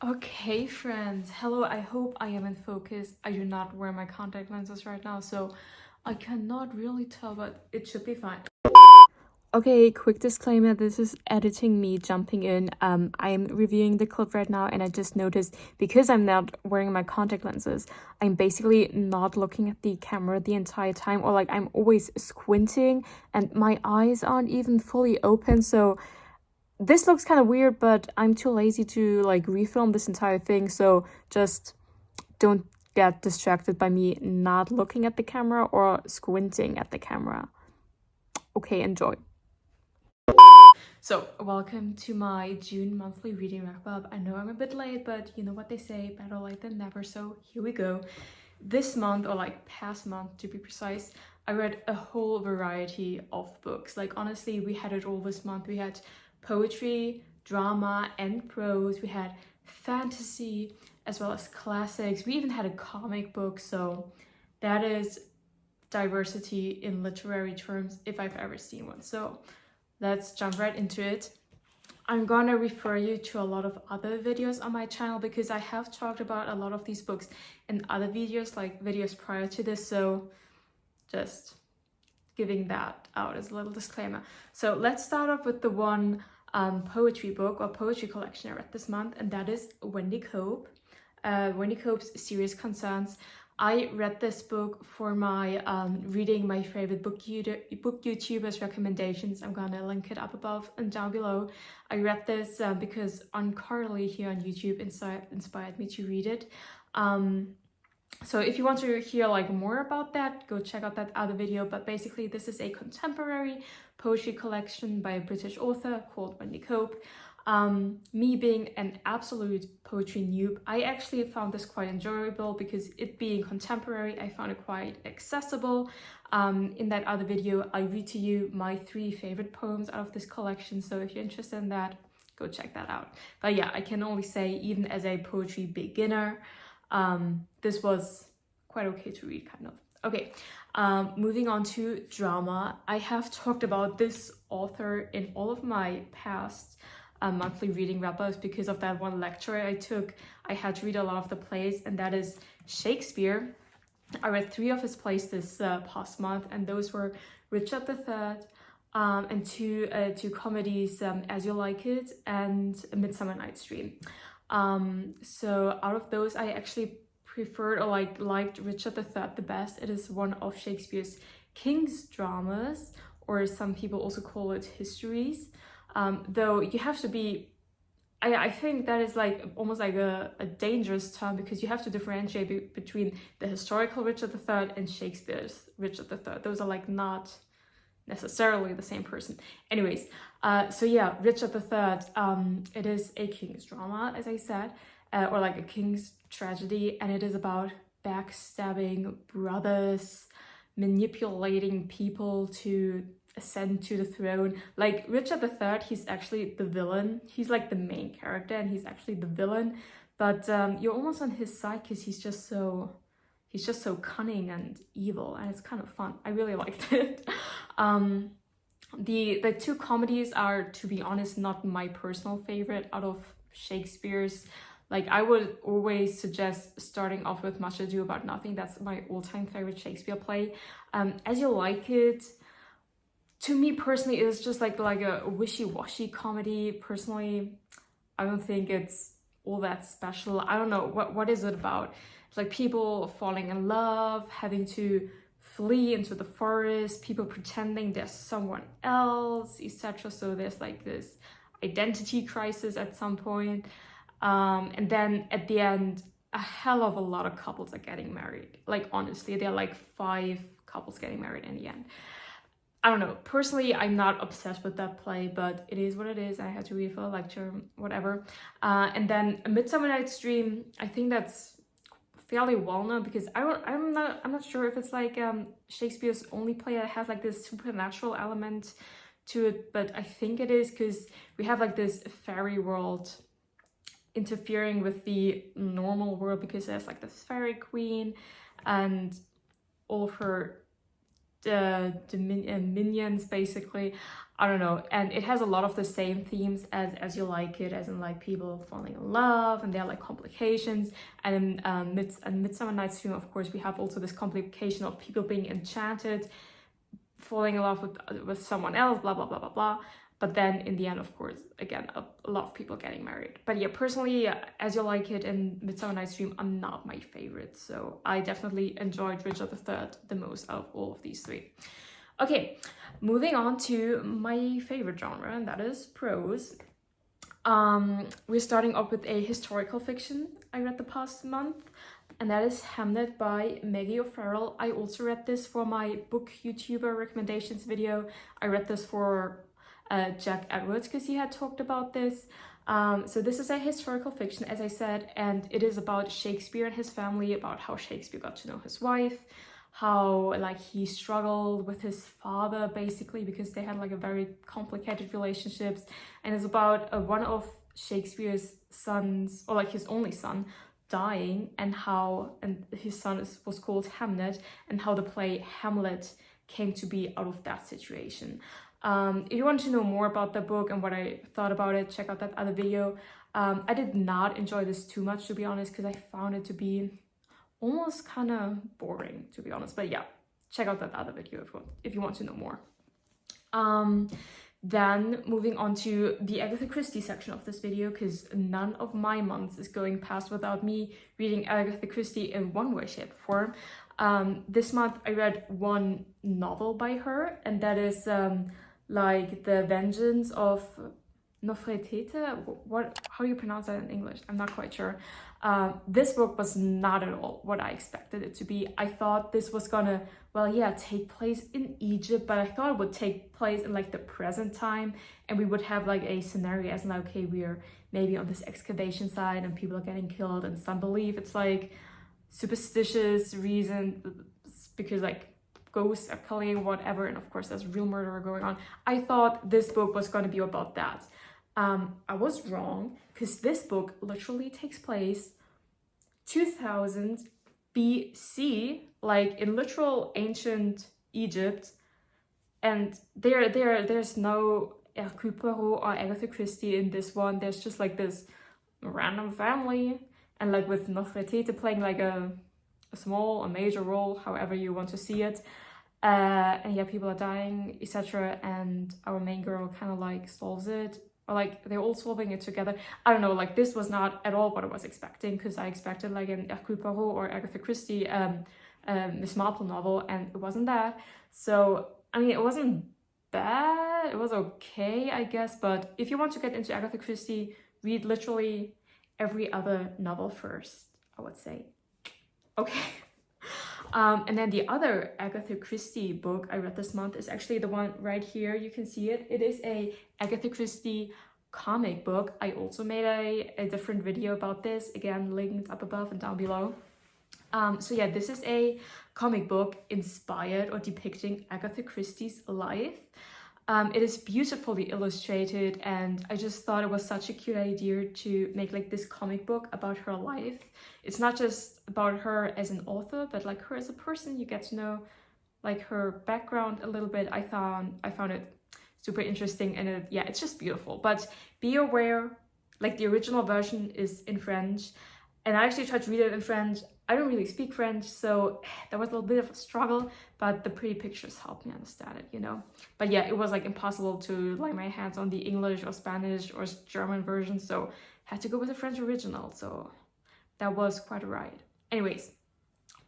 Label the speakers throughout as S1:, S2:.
S1: Okay, friends. Hello, I hope I am in focus. I do not wear my contact lenses right now, so I cannot really tell, but it should be fine. Okay, quick disclaimer, this is editing me jumping in. I'm reviewing the clip right now and I just noticed because I'm not wearing my contact lenses, I'm basically not looking at the camera the entire time, or like I'm always squinting and my eyes aren't even fully open, so this looks kind of weird, but I'm too lazy to like refilm this entire thing, so just don't get distracted by me not looking at the camera or squinting at the camera. Okay, enjoy. So, welcome to my June monthly reading wrap-up. I know I'm a bit late, but you know what they say, better late than never, so here we go. This month, or like past month to be precise, I read a whole variety of books. Like honestly, we had it all this month. We had poetry, drama, and prose. We had fantasy, as well as classics. We even had a comic book, so that is diversity in literary terms if I've ever seen one. So let's jump right into it. I'm gonna refer you to a lot of other videos on my channel because I have talked about a lot of these books in other videos, like videos prior to this, so just giving that out as a little disclaimer. So let's start off with the one poetry book or poetry collection I read this month, and that is Wendy Cope. Wendy Cope's Serious Concerns. I read this book for my reading my favorite book YouTubers recommendations. I'm gonna link it up above and down below. I read this because Carly here on YouTube inspired me to read it. So if you want to hear like more about that, go check out that other video. But basically this is a contemporary poetry collection by a British author called Wendy Cope. Me being an absolute poetry noob, I actually found this quite enjoyable because it being contemporary, I found it quite accessible. In that other video, I read to you my 3 favorite poems out of this collection. So if you're interested in that, go check that out. But yeah, I can only say, even as a poetry beginner, this was quite okay to read, kind of. Okay, moving on to drama. I have talked about this author in all of my past monthly reading wrap-ups because of that one lecture I took. I had to read a lot of the plays, and that is Shakespeare. I read 3 of his plays this past month, and those were Richard III, and two comedies, As You Like It and Midsummer Night's Dream. So out of those, I actually preferred or liked Richard III the best. It is one of Shakespeare's King's dramas, or some people also call it histories. Though you have to be, I think that is like almost like a dangerous term, because you have to differentiate between the historical Richard III and Shakespeare's Richard III. Those are like not necessarily the same person. Anyways, so yeah, Richard III, it is a king's drama, as I said, or like a king's tragedy, and it is about backstabbing brothers, manipulating people to ascend to the throne. Like Richard III, he's actually the villain. He's like the main character and he's actually the villain, but you're almost on his side because he's just so cunning and evil, and it's kind of fun. I really liked it. The 2 comedies are, to be honest, not my personal favorite out of Shakespeare's. Like, I would always suggest starting off with Much Ado About Nothing. That's my all-time favorite Shakespeare play. As You Like It, to me personally, it's just like a wishy-washy comedy. Personally, I don't think it's all that special. I don't know, what is it about? It's like people falling in love, having to flee into the forest, people pretending there's someone else, etc. So there's like this identity crisis at some point. And then at the end, a hell of a lot of couples are getting married. Like, honestly, there are like 5 couples getting married in the end. I don't know, personally, I'm not obsessed with that play, but it is what it is. I had to read for a lecture, whatever. And then A Midsummer Night's Dream, I think that's fairly well known because I'm not sure if it's like Shakespeare's only play that has like this supernatural element to it, but I think it is, because we have like this fairy world interfering with the normal world, because there's like the fairy queen and all of her minions, basically. I don't know, and it has a lot of the same themes as You Like It, as in like people falling in love and there are like complications. And in Midsummer Night's Dream, of course, we have also this complication of people being enchanted, falling in love with someone else, blah blah blah blah blah. But then in the end, of course, again, a lot of people getting married. But yeah, personally, As You Like It and Midsummer Night's Dream are not my favorites. So I definitely enjoyed Richard III the most out of all of these three. Okay, moving on to my favorite genre, and that is prose. We're starting off with a historical fiction I read the past month, and that is Hamnet by Maggie O'Farrell. I also read this for my book YouTuber recommendations video. I read this for Jack Edwards because he had talked about this. So this is a historical fiction, as I said, and it is about Shakespeare and his family, about how Shakespeare got to know his wife, how like he struggled with his father basically because they had like a very complicated relationships, and it's about one of Shakespeare's sons, or like his only son, dying, and his son was called Hamnet, and how the play Hamlet came to be out of that situation. If you want to know more about the book and what I thought about it, check out that other video. I did not enjoy this too much, to be honest, because I found it to be almost kind of boring, to be honest. But yeah, check out that other video if you want to know more. Then moving on to the Agatha Christie section of this video, because none of my months is going past without me reading Agatha Christie in one way, shape, or form. This month I read one novel by her, and that is like The Vengeance of Nofret. How do you pronounce that in English? I'm not quite sure. This book was not at all what I expected it to be. I thought this was gonna, well, yeah, take place in Egypt, but I thought it would take place in like the present time, and we would have like a scenario as like, okay, we're maybe on this excavation site and people are getting killed, and some believe it's like superstitious reason because like ghosts are killing whatever, and of course there's real murder going on. I thought this book was going to be about that. I was wrong, because this book literally takes place 2000 BC, like in literal ancient Egypt, and there's no Hercule Poirot or Agatha Christie in this one. There's just like this random family, and like with Nofret playing like a major role, however you want to see it. And yeah, people are dying, etc. And our main girl kind of like solves it, or like they're all solving it together. I don't know, like this was not at all what I was expecting, because I expected like an Hercule Poirot or Agatha Christie Miss Marple novel, and it wasn't that. So I mean, it wasn't bad, it was okay, I guess. But if you want to get into Agatha Christie, read literally every other novel first, I would say. Okay. And then the other Agatha Christie book I read this month is actually the one right here. You can see it. It is a Agatha Christie comic book. I also made a different video about this, again linked up above and down below. So yeah, this is a comic book inspired or depicting Agatha Christie's life. It is beautifully illustrated, and I just thought it was such a cute idea to make like this comic book about her life. It's not just about her as an author, but like her as a person. You get to know like her background a little bit. I found it super interesting, and it's just beautiful. But be aware, like the original version is in French, and I actually tried to read it in French. I don't really speak French, so there was a little bit of a struggle, but the pretty pictures helped me understand it, you know? But yeah, it was like impossible to lay my hands on the English or Spanish or German version, so I had to go with the French original, so that was quite a ride. Anyways,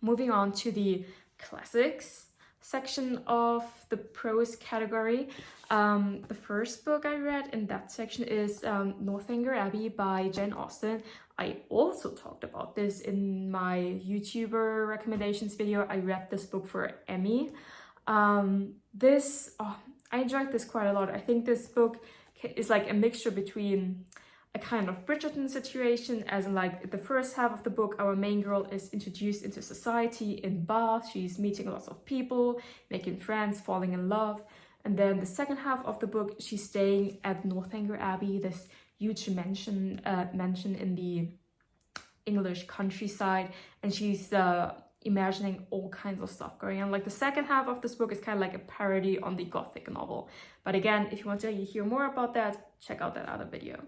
S1: moving on to the classics section of the prose category. The first book I read in that section is Northanger Abbey by Jane Austen. I also talked about this in my YouTuber recommendations video. I read this book for Emmy. I enjoyed this quite a lot. I think this book is like a mixture between a kind of Bridgerton situation, as in like the first half of the book, our main girl is introduced into society in Bath. She's meeting lots of people, making friends, falling in love. And then the second half of the book, she's staying at Northanger Abbey, this huge mansion in the English countryside, and she's imagining all kinds of stuff going on. Like the second half of this book is kind of like a parody on the Gothic novel. But again, if you want to hear more about that, check out that other video.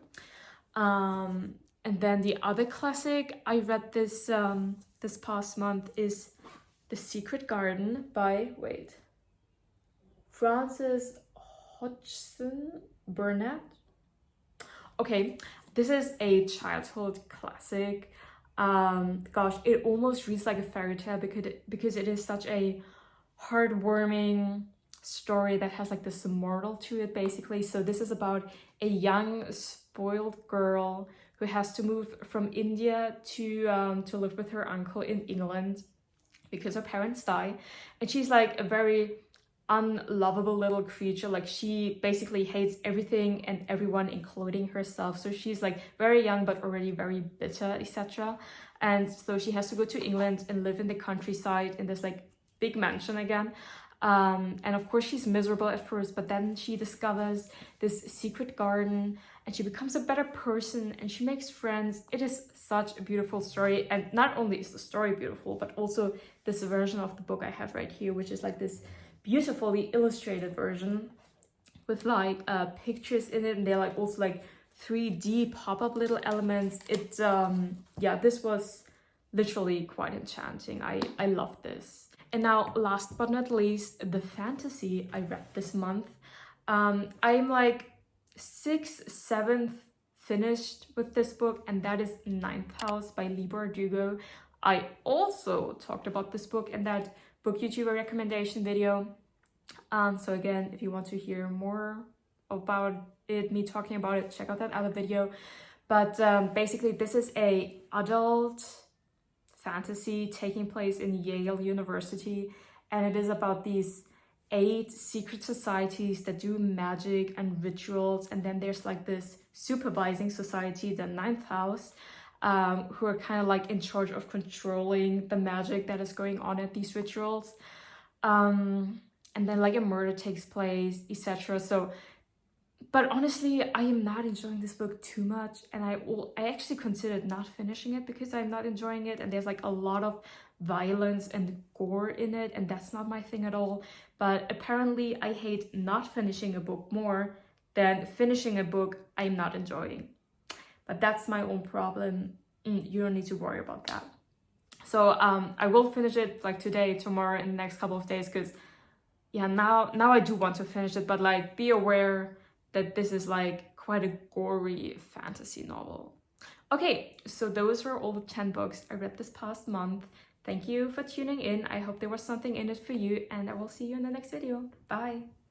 S1: And then the other classic I read this this past month is The Secret Garden by, Frances Hodgson Burnett. Okay, this is a childhood classic. Gosh, it almost reads like a fairy tale because it is such a heartwarming story that has like this moral to it, basically. So this is about a young spoiled girl who has to move from India to live with her uncle in England because her parents die, and she's like a very unlovable little creature. Like she basically hates everything and everyone, including herself. So she's like very young but already very bitter, etc. And so she has to go to England and live in the countryside in this like big mansion again. And of course she's miserable at first, but then she discovers this secret garden and she becomes a better person and she makes friends. It is such a beautiful story, and not only is the story beautiful, but also this version of the book I have right here, which is like this beautifully illustrated version with like pictures in it, and they're like also like 3D pop-up little elements. It yeah, this was literally quite enchanting. I love this. And now last but not least, the fantasy I read this month. I'm like 6th, 7th finished with this book, and that is Ninth House by Leigh Bardugo. I also talked about this book in that book YouTuber recommendation video. So again, if you want to hear more about it, me talking about it, check out that other video. But basically this is a adult fantasy taking place in Yale University, and it is about these 8 secret societies that do magic and rituals, and then there's like this supervising society, the Ninth House, who are kind of like in charge of controlling the magic that is going on at these rituals. And then like a murder takes place, etc. So, but honestly, I am not enjoying this book too much, and I actually considered not finishing it because I'm not enjoying it, and there's like a lot of violence and gore in it, and that's not my thing at all. But apparently I hate not finishing a book more than finishing a book I'm not enjoying. But that's my own problem. You don't need to worry about that. So I will finish it like today, tomorrow, in the next couple of days, because yeah, now I do want to finish it, but like be aware that this is like quite a gory fantasy novel. Okay, so those were all the 10 books I read this past month. Thank you for tuning in. I hope there was something in it for you, and I will see you in the next video. Bye!